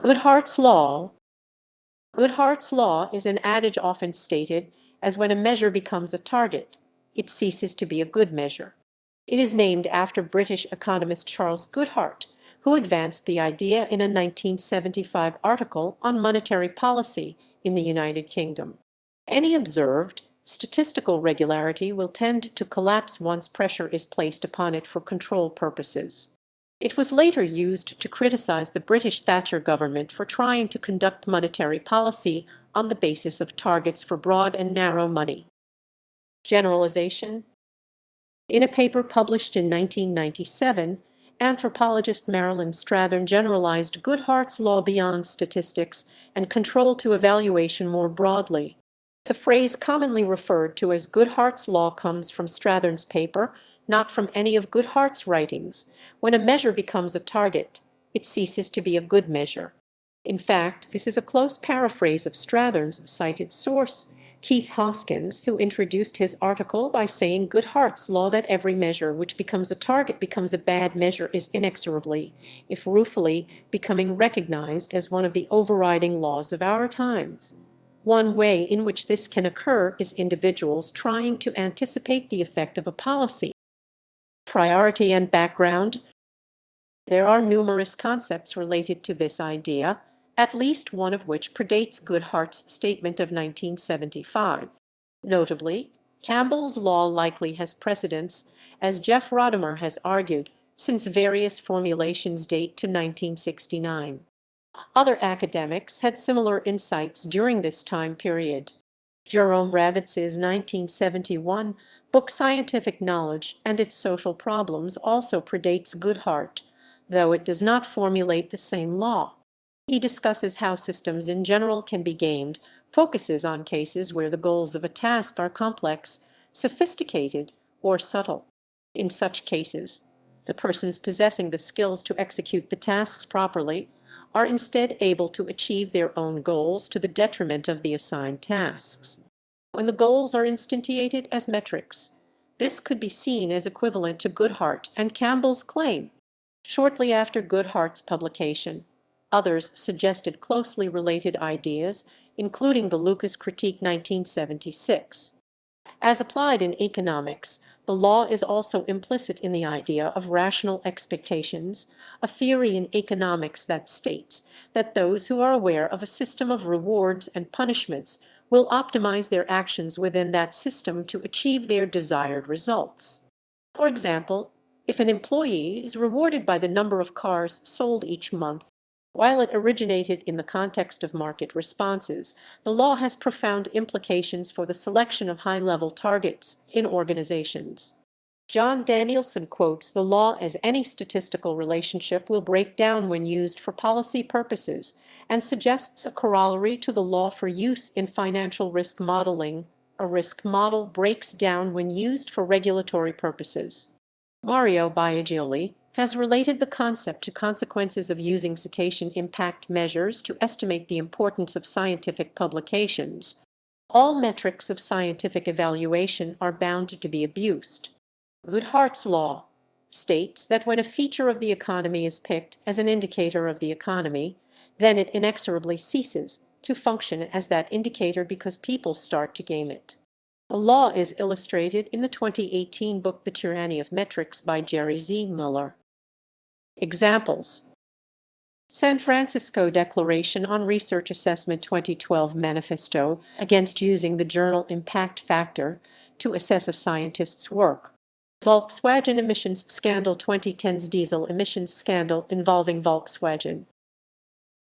Goodhart's law. Goodhart's law is an adage often stated as when a measure becomes a target, it ceases to be a good measure. It is named after British economist Charles Goodhart, who advanced the idea in a 1975 article on monetary policy in the United Kingdom. Any observed statistical regularity will tend to collapse once pressure is placed upon it for control purposes. It was later used to criticize the British Thatcher government for trying to conduct monetary policy on the basis of targets for broad and narrow money. Generalization. In a paper published in 1997, anthropologist Marilyn Strathern generalized Goodhart's law beyond statistics and control to evaluation more broadly. The phrase commonly referred to as Goodhart's law comes from Strathern's paper, not from any of Goodhart's writings. When a measure becomes a target, it ceases to be a good measure. In fact, this is a close paraphrase of Strathern's cited source, Keith Hoskins, who introduced his article by saying Goodhart's law that every measure which becomes a target becomes a bad measure is inexorably, if ruefully, becoming recognized as one of the overriding laws of our times. One way in which this can occur is individuals trying to anticipate the effect of a policy. Priority and background. There are numerous concepts related to this idea, at least one of which predates Goodhart's statement of 1975. Notably, Campbell's law likely has precedence, as Jeff Rodimer has argued, since various formulations date to 1969. Other academics had similar insights during this time period. Jerome Rabitz's 1971 book Scientific Knowledge and Its Social Problems also predates Goodhart, though it does not formulate the same law. He discusses how systems in general can be gamed, focuses on cases where the goals of a task are complex, sophisticated, or subtle. In such cases, the persons possessing the skills to execute the tasks properly are instead able to achieve their own goals to the detriment of the assigned tasks. When the goals are instantiated as metrics, this could be seen as equivalent to Goodhart and Campbell's claim. Shortly after Goodhart's publication, others suggested closely related ideas, including the Lucas Critique 1976. As applied in economics, the law is also implicit in the idea of rational expectations, a theory in economics that states that those who are aware of a system of rewards and punishments will optimize their actions within that system to achieve their desired results. For example, if an employee is rewarded by the number of cars sold each month, while it originated in the context of market responses, the law has profound implications for the selection of high-level targets in organizations. John Danielson quotes the law as any statistical relationship will break down when used for policy purposes, and suggests a corollary to the law for use in financial risk modeling. A risk model breaks down when used for regulatory purposes. Mario Biagioli has related the concept to consequences of using citation impact measures to estimate the importance of scientific publications. All metrics of scientific evaluation are bound to be abused. Goodhart's law states that when a feature of the economy is picked as an indicator of the economy, then it inexorably ceases to function as that indicator because people start to game it. The law is illustrated in the 2018 book The Tyranny of Metrics by Jerry Z. Muller. Examples: San Francisco Declaration on Research Assessment 2012 Manifesto against using the journal impact factor to assess a scientist's work. Volkswagen emissions scandal 2010's diesel emissions scandal involving Volkswagen.